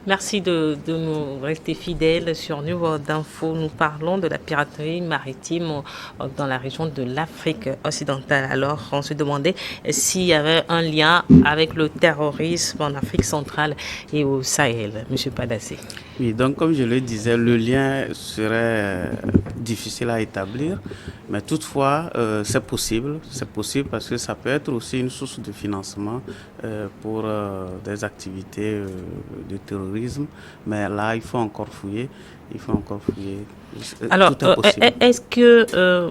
Merci de nous rester fidèles sur Niveau d'Info. Nous parlons de la piraterie maritime dans la région de l'Afrique occidentale. Alors, on se demandait s'il y avait un lien avec le terrorisme en Afrique centrale et au Sahel. Monsieur Padassé. Oui, donc comme je le disais, le lien serait difficile à établir, mais toutefois, c'est possible. C'est possible parce que ça peut être aussi une source de financement pour des activités de terrorisme. Mais là, il faut encore fouiller. Il faut encore fouiller. Alors, Tout est possible. est-ce que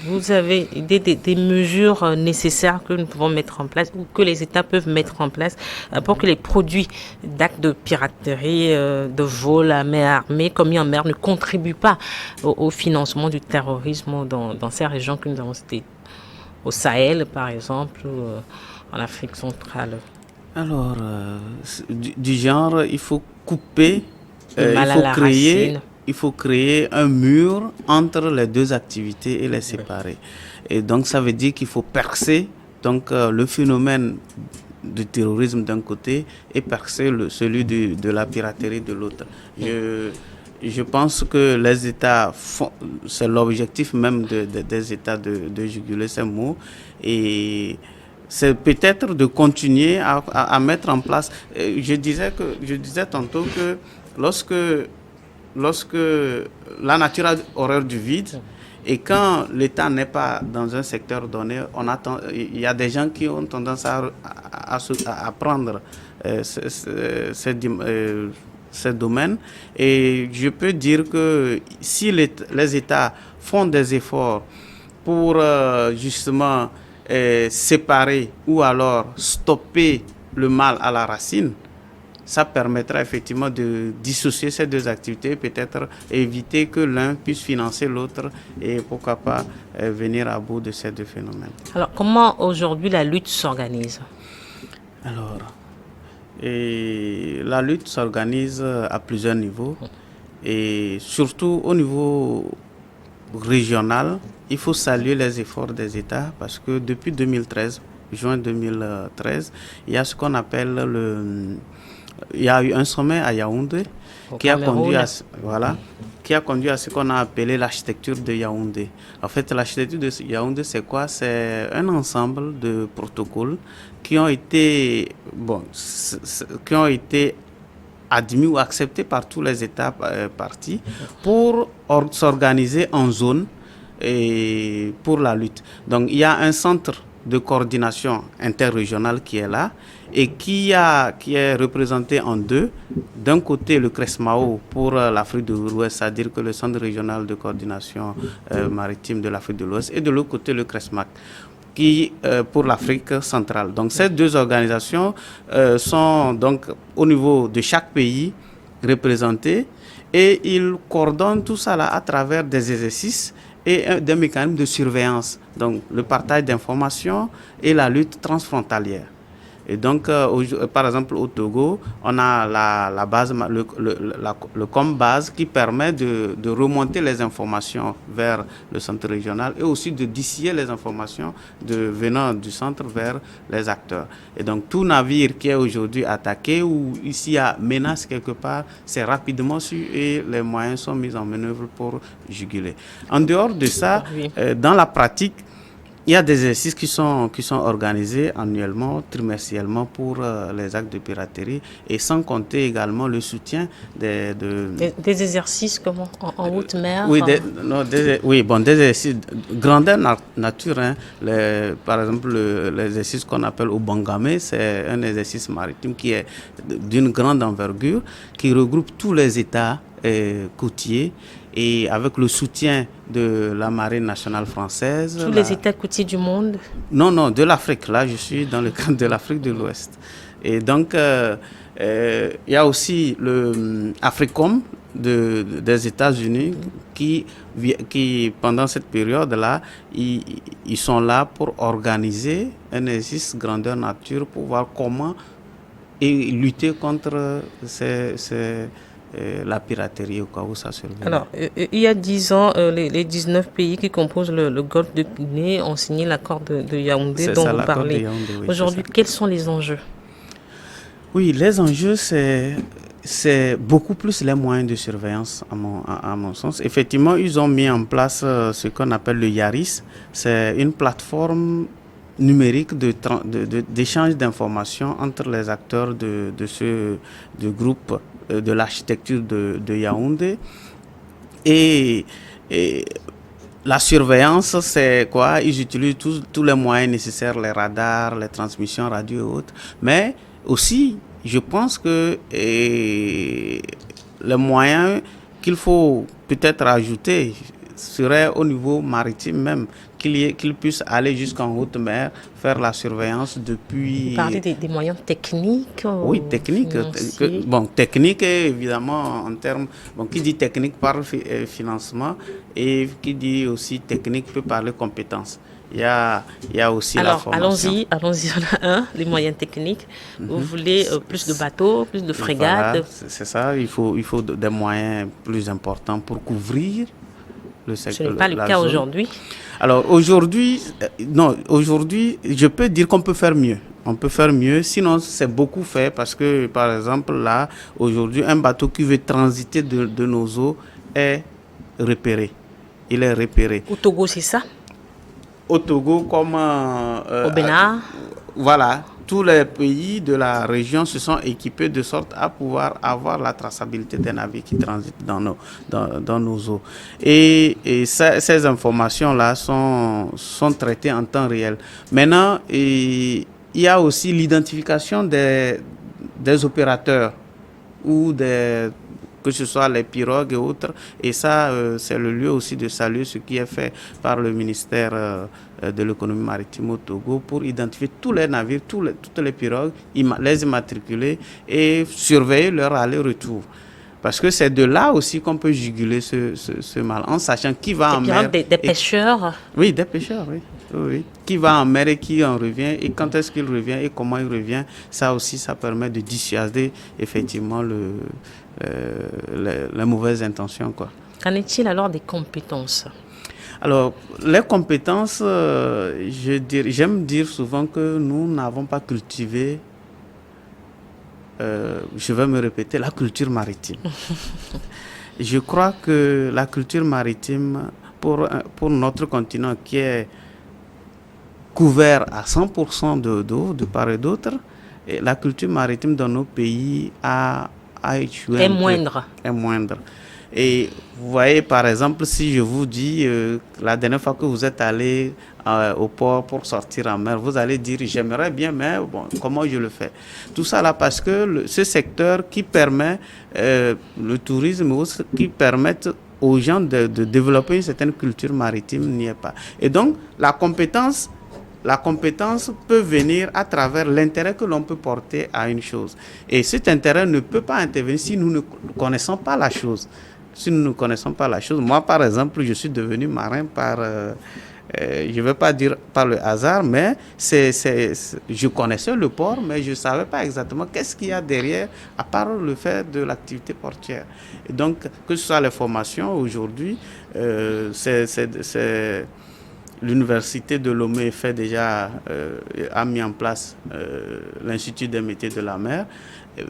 vous avez des mesures nécessaires que nous pouvons mettre en place ou que les États peuvent mettre en place pour que les produits d'actes de piraterie, de vol à main armée commis en mer ne contribuent pas au financement du terrorisme dans ces régions que nous avons citées, au Sahel par exemple, ou en Afrique centrale? Alors, du genre, il faut couper, Le il mal à faut la créer, racine. il faut créer un mur entre les deux activités et les séparer. Et donc, ça veut dire qu'il faut percer donc, le phénomène du terrorisme d'un côté et percer celui de la piraterie de l'autre. Je pense que les États font, c'est l'objectif même des États de juguler ces mots et c'est peut-être de continuer à mettre en place. Je disais tantôt que lorsque la nature a horreur du vide et quand l'État n'est pas dans un secteur donné, il y a des gens qui ont tendance à prendre ces domaines. Et je peux dire que si les États font des efforts pour justement séparer ou alors stopper le mal à la racine, ça permettra effectivement de dissocier ces deux activités, peut-être éviter que l'un puisse financer l'autre et pourquoi pas venir à bout de ces deux phénomènes. Alors, comment aujourd'hui la lutte s'organise? Alors, la lutte s'organise à plusieurs niveaux et surtout au niveau régional, il faut saluer les efforts des États parce que depuis 2013, juin 2013, il y a ce qu'on appelle il y a eu un sommet à Yaoundé qui a conduit à ce qu'on a appelé l'architecture de Yaoundé. En fait, l'architecture de Yaoundé, c'est quoi? C'est un ensemble de protocoles qui ont été admis ou acceptés par tous les États partis pour s'organiser en zone et pour la lutte. Donc, il y a un centre de coordination interrégionale qui est là et qui est représenté en deux. D'un côté, le CRESMAO pour l'Afrique de l'Ouest, c'est-à-dire que le Centre régional de coordination maritime de l'Afrique de l'Ouest, et de l'autre côté, le CRESMAC qui pour l'Afrique centrale. Donc ces deux organisations sont donc au niveau de chaque pays représentés et ils coordonnent tout ça là à travers des exercices et des mécanismes de surveillance, donc le partage d'informations et la lutte transfrontalière. Et donc, par exemple, au Togo, on a la base, le COM-base qui permet de remonter les informations vers le centre régional et aussi de distiller les informations venant du centre vers les acteurs. Et donc, tout navire qui est aujourd'hui attaqué ou ici il y a menace quelque part, c'est rapidement su et les moyens sont mis en manœuvre pour juguler. En dehors de ça, dans la pratique, il y a des exercices qui sont organisés annuellement, trimestriellement pour les actes de piraterie et sans compter également le soutien des exercices comment en haute mer? Oui, des exercices grandeur nature. Hein. Par exemple, l'exercice qu'on appelle au Bangame, c'est un exercice maritime qui est d'une grande envergure, qui regroupe tous les États côtiers et avec le soutien de la marine nationale française. Tous les États côtiers du monde? Non, de l'Afrique. Là, je suis dans le cadre de l'Afrique de l'Ouest. Et donc, il y a aussi le AFRICOM des États-Unis qui, pendant cette période-là, ils sont là pour organiser un exercice grandeur nature pour voir comment lutter contre la piraterie au cas où ça survient. Alors, il y a 10 ans, les 19 pays qui composent le Golfe de Guinée ont signé l'accord de Yaoundé dont vous parlez. Aujourd'hui, quels sont les enjeux? Oui, les enjeux, c'est c'est beaucoup plus les moyens de surveillance à mon sens. Effectivement, ils ont mis en place ce qu'on appelle le YARIS. C'est une plateforme numérique d'échange d'informations entre les acteurs du groupe de l'architecture de Yaoundé. Et la surveillance, c'est quoi? Ils utilisent tous les moyens nécessaires, les radars, les transmissions radio et autres. Mais aussi, je pense que les moyens qu'il faut peut-être ajouter serait au niveau maritime même, qu'il puisse aller jusqu'en haute mer, faire la surveillance depuis... Vous parlez des moyens techniques? Oui, techniques. Technique, évidemment, en termes... qui dit technique parle financement, et qui dit aussi technique peut parler compétences. Il y a aussi la formation. Allons-y, on a les moyens techniques. Vous voulez plus de bateaux, plus de frégates? Voilà, c'est ça, il faut des moyens plus importants pour couvrir le secteur. Ce n'est pas le cas aujourd'hui. Alors aujourd'hui, je peux dire qu'on peut faire mieux. On peut faire mieux, sinon c'est beaucoup fait parce que, par exemple, là, aujourd'hui, un bateau qui veut transiter de nos eaux est repéré. Il est repéré. Au Togo, c'est ça? Au Togo, comme... au Bénin. Voilà. Tous les pays de la région se sont équipés de sorte à pouvoir avoir la traçabilité des navires qui transitent dans nos eaux. Et ces informations-là sont traitées en temps réel. Maintenant, il y a aussi l'identification des opérateurs ou que ce soit les pirogues et autres. Et ça, c'est le lieu aussi de saluer ce qui est fait par le ministère de l'économie maritime au Togo pour identifier tous les navires, toutes les pirogues, les immatriculer et surveiller leur aller-retour. Parce que c'est de là aussi qu'on peut juguler ce mal, en sachant qui va en mer. Des pêcheurs? Oui, des pêcheurs, oui. Oui. Qui va en mer et qui en revient, et quand est-ce qu'il revient et comment il revient. Ça aussi, ça permet de dissuader effectivement les mauvaises intentions, quoi. Qu'en est-il alors des compétences? Alors, les compétences, j'aime dire souvent que nous n'avons pas cultivé, je vais me répéter, la culture maritime. Je crois que la culture maritime, pour notre continent qui est couvert à 100% d'eau, de part et d'autre, et la culture maritime dans nos pays a échoué. Est moindre. Et vous voyez, par exemple, si je vous dis la dernière fois que vous êtes allé au port pour sortir en mer, vous allez dire j'aimerais bien, mais bon, comment je le fais? Tout ça là parce que ce secteur qui permet le tourisme, qui permet aux gens de développer une certaine culture maritime n'y est pas. Et donc la compétence peut venir à travers l'intérêt que l'on peut porter à une chose. Et cet intérêt ne peut pas intervenir si nous ne connaissons pas la chose. Si nous ne connaissons pas la chose, moi par exemple, je suis devenu marin par, je ne vais pas dire par le hasard, mais je connaissais le port, mais je ne savais pas exactement qu'est-ce qu'il y a derrière, à part le fait de l'activité portière. Et donc, que ce soit les formations aujourd'hui, l'université de Lomé a mis en place l'Institut des métiers de la mer.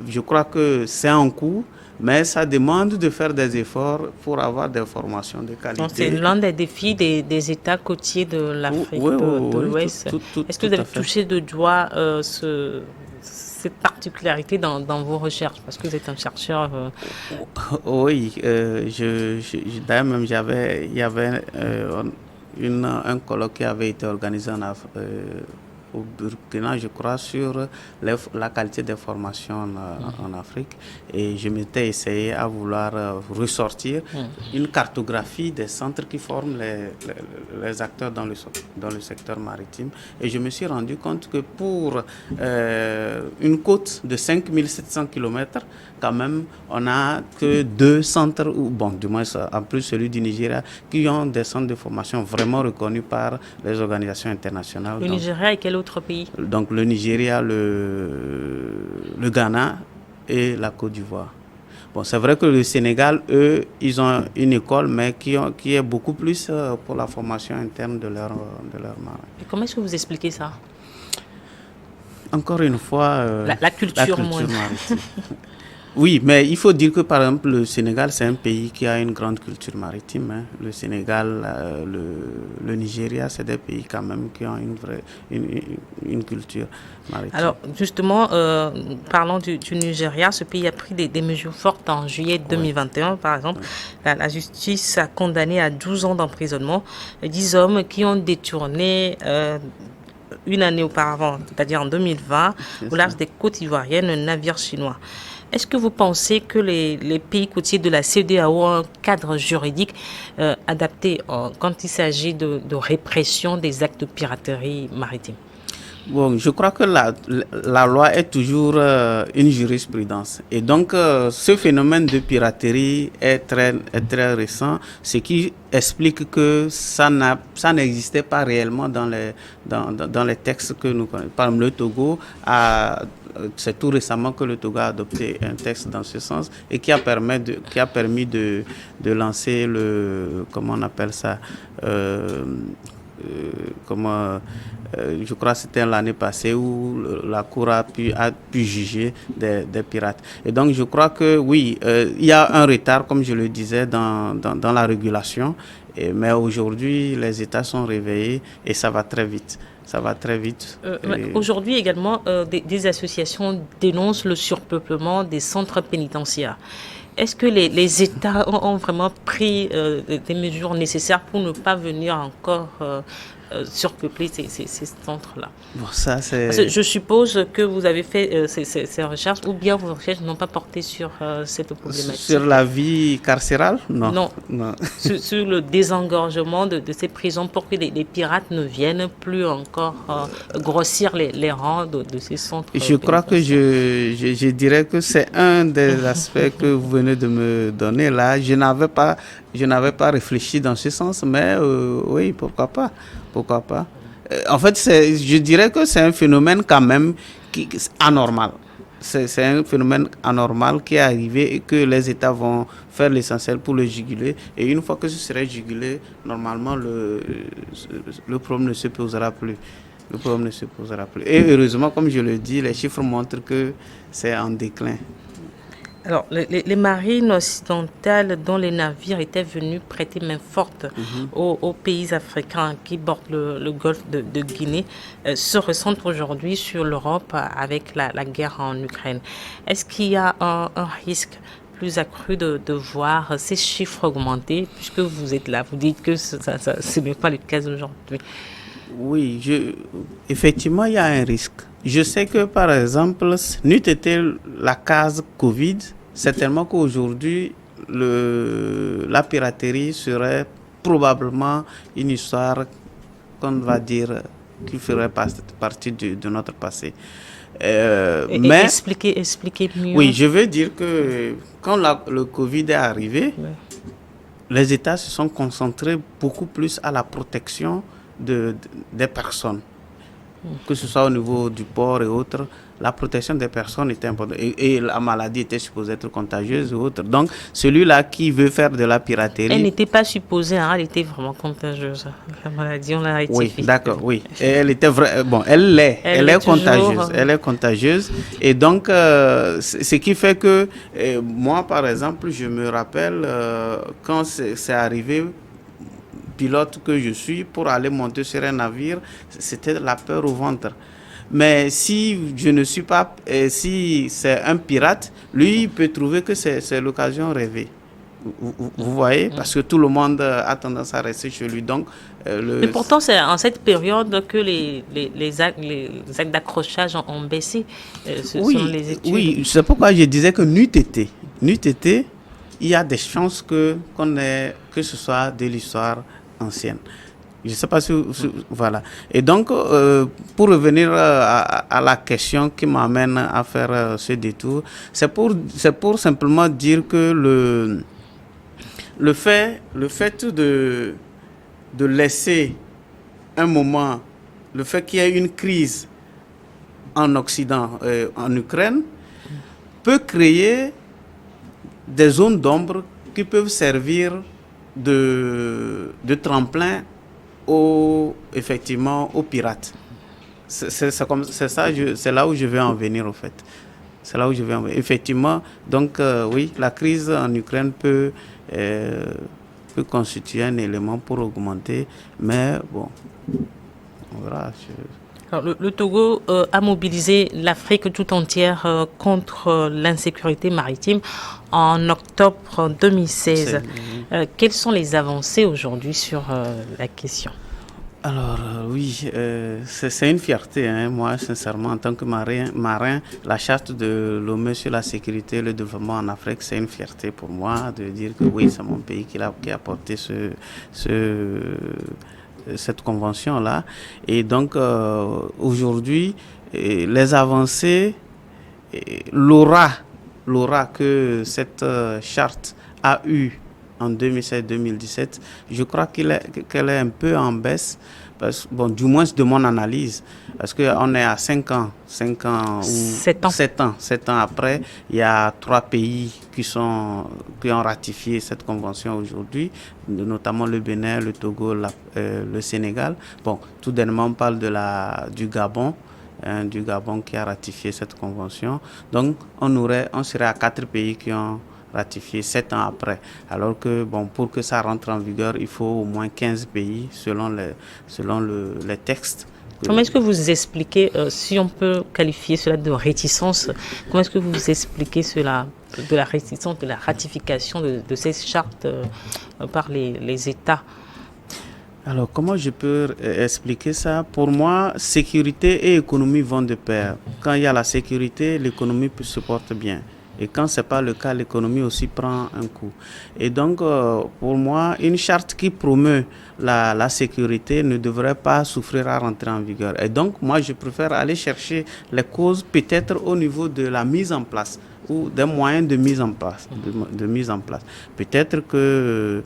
Je crois que c'est en cours, mais ça demande de faire des efforts pour avoir des formations de qualité. Donc c'est l'un des défis des États côtiers de l'Afrique de l'Ouest. Est-ce que vous avez touché de doigt cette particularité dans vos recherches, parce que vous êtes un chercheur? Oui, d'ailleurs même il y avait un colloque qui avait été organisé au Burkina, je crois, sur la qualité des formations en Afrique. Et je m'étais essayé à vouloir ressortir une cartographie des centres qui forment les acteurs dans le secteur maritime. Et je me suis rendu compte que pour une côte de 5700 km, quand même, on n'a que 2 centres, du moins en plus celui du Nigeria, qui ont des centres de formation vraiment reconnus par les organisations internationales. Le Nigeria et quel autre pays? Donc le Nigeria, le Ghana et la Côte d'Ivoire. Bon, c'est vrai que le Sénégal, eux, ils ont une école, mais qui est beaucoup plus pour la formation interne de leurs marins. Et comment est-ce que vous expliquez ça? Encore une fois, la culture maritime. Oui, mais il faut dire que par exemple le Sénégal, c'est un pays qui a une grande culture maritime, hein. Le Sénégal, le Nigeria, c'est des pays quand même qui ont une culture maritime. Alors, justement, parlons du Nigeria. Ce pays a pris des mesures fortes en juillet 2021. Par exemple, la justice a condamné à 12 ans d'emprisonnement 10 hommes qui ont détourné une année auparavant, c'est-à-dire en 2020, au large des côtes ivoiriennes, un navire chinois. Est-ce que vous pensez que les pays côtiers de la CEDEAO ont un cadre juridique adapté quand il s'agit de répression des actes de piraterie maritime? Bon, je crois que la loi est toujours une jurisprudence. Et donc, ce phénomène de piraterie est très récent, ce qui explique que ça n'existait pas réellement dans les textes que nous connaissons. Par exemple, le Togo c'est tout récemment que le Togo a adopté un texte dans ce sens et qui a permis de lancer comment on appelle ça, je crois que c'était l'année passée où la Cour a pu juger des pirates. Et donc je crois que oui, il y a un retard, comme je le disais, dans la régulation. Mais aujourd'hui, les États sont réveillés et ça va très vite. Ça va très vite. Aujourd'hui également, des associations dénoncent le surpeuplement des centres pénitentiaires. Est-ce que les États ont vraiment pris des mesures nécessaires pour ne pas venir encore surpeupler ces centres-là? Bon, ça, c'est... Je suppose que vous avez fait ces recherches, ou bien vos recherches n'ont pas porté sur cette problématique. Sur la vie carcérale? Non. Sur le désengorgement de ces prisons pour que les pirates ne viennent plus encore grossir les rangs de ces centres. Je crois que je dirais que c'est un des aspects que vous venez de me donner là. Je n'avais pas réfléchi dans ce sens, mais oui, pourquoi pas. Pourquoi pas? En fait, je dirais que c'est un phénomène quand même anormal. C'est un phénomène anormal qui est arrivé et que les États vont faire l'essentiel pour le juguler. Et une fois que ce serait jugulé, normalement, le problème ne se posera plus. Le problème ne se posera plus. Et heureusement, comme je le dis, les chiffres montrent que c'est en déclin. Alors, les marines occidentales dont les navires étaient venus prêter main forte aux pays africains qui bordent le golfe de Guinée se ressentent aujourd'hui sur l'Europe avec la guerre en Ukraine. Est-ce qu'il y a un risque plus accru de voir ces chiffres augmenter puisque vous êtes là, vous dites que ce n'est pas le cas aujourd'hui? Oui, effectivement, il y a un risque. Je sais que, par exemple, n'eût été la case Covid, certainement qu'aujourd'hui, la piraterie serait probablement une histoire qu'on va dire qui ferait partie de notre passé. Mais expliquez mieux. Oui, je veux dire que quand le Covid est arrivé, les États se sont concentrés beaucoup plus à la protection des personnes, que ce soit au niveau du port et autres. La protection des personnes était importante et la maladie était supposée être contagieuse et autres. Donc celui-là qui veut faire de la piraterie, elle n'était pas supposée, elle était vraiment contagieuse. La maladie, on l'a rectifié. Oui, d'accord, oui. Et elle était elle est contagieuse, elle est contagieuse. Et donc ce qui fait que moi, par exemple, je me rappelle quand c'est arrivé, pilote que je suis, pour aller monter sur un navire, c'était la peur au ventre. Mais si je ne suis pas, si c'est un pirate, lui, il peut trouver que c'est l'occasion rêvée. Vous voyez, parce que tout le monde a tendance à rester chez lui. Donc, mais pourtant, c'est en cette période que les actes d'accrochage ont baissé, selon les études. Oui, c'est pourquoi je disais que n'eût été, il y a des chances que ce soit de l'histoire ancienne. Je ne sais pas si voilà. Et donc, pour revenir à la question qui m'amène à faire ce détour, c'est pour simplement dire que le fait de laisser un moment, le fait qu'il y ait une crise en Occident, en Ukraine, peut créer des zones d'ombre qui peuvent servir de tremplin effectivement aux pirates. C'est là où je vais en venir, au fait. C'est là où je vais. Effectivement, donc oui, la crise en Ukraine peut constituer un élément pour augmenter, mais bon, on verra. Alors, le Togo a mobilisé l'Afrique tout entière contre l'insécurité maritime en octobre 2016. Quelles sont les avancées aujourd'hui sur la question? Alors oui, c'est une fierté, hein. Moi sincèrement en tant que marin, la charte de l'ONU sur la sécurité et le développement en Afrique, c'est une fierté pour moi de dire que oui, c'est mon pays qui a porté cette convention-là. Et donc aujourd'hui, les avancées, l'aura que cette charte a eu en 2016-2017, je crois qu'elle est un peu en baisse, bon, du moins de mon analyse, parce qu'on est à 5 ans ou 7 ans après, il y a 3 pays qui ont ratifié cette convention aujourd'hui, notamment le Bénin, le Togo, le Sénégal. Bon, tout dernièrement, on parle du Gabon. Du Gabon qui a ratifié cette convention. Donc, on serait à 4 pays qui ont ratifié 7 ans après. Alors que, bon, pour que ça rentre en vigueur, il faut au moins 15 pays selon les textes. Comment est-ce que vous expliquez, si on peut qualifier cela de réticence, comment est-ce que vous expliquez cela, de la réticence, de la ratification de ces chartes par les États? Alors, comment je peux expliquer ça? Pour moi, sécurité et économie vont de pair. Quand il y a la sécurité, l'économie se porte bien. Et quand ce n'est pas le cas, l'économie aussi prend un coup. Et donc, pour moi, une charte qui promeut la sécurité ne devrait pas souffrir à rentrer en vigueur. Et donc, moi, je préfère aller chercher les causes peut-être au niveau de la mise en place ou des moyens de mise en place. Peut-être que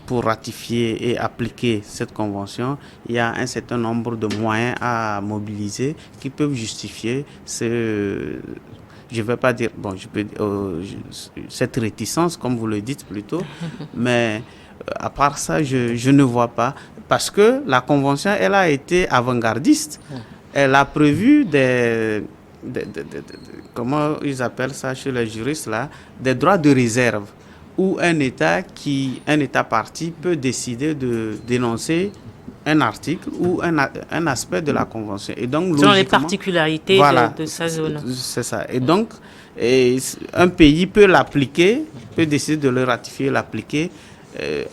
pour ratifier et appliquer cette convention, il y a un certain nombre de moyens à mobiliser qui peuvent justifier je ne vais pas dire, bon, cette réticence, comme vous le dites plutôt, mais à part ça, je ne vois pas. Parce que la Convention, elle a été avant-gardiste. Elle a prévu comment ils appellent ça chez les juristes, là, des droits de réserve, où un État parti peut décider de dénoncer un article ou un aspect de la Convention. Et donc, selon les particularités voilà, de sa zone. C'est ça. Et donc, un pays peut l'appliquer, peut décider de le ratifier, l'appliquer,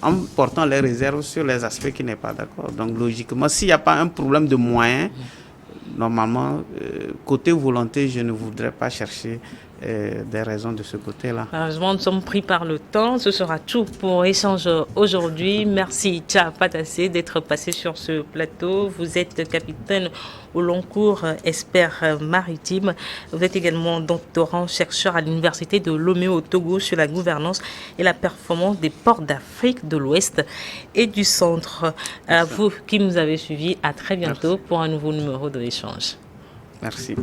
en portant les réserves sur les aspects qui n'est pas d'accord. Donc, logiquement, s'il n'y a pas un problème de moyens, normalement, côté volonté, je ne voudrais pas chercher des raisons de ce côté-là. Malheureusement, nous sommes pris par le temps. Ce sera tout pour échange aujourd'hui. Merci, Tcha Patassé, d'être passé sur ce plateau. Vous êtes capitaine au long cours, expert maritime. Vous êtes également doctorant, chercheur à l'Université de Lomé au Togo sur la gouvernance et la performance des ports d'Afrique de l'Ouest et du Centre. À vous qui nous avez suivis, à très bientôt. Merci. Pour un nouveau numéro de l'échange. Merci.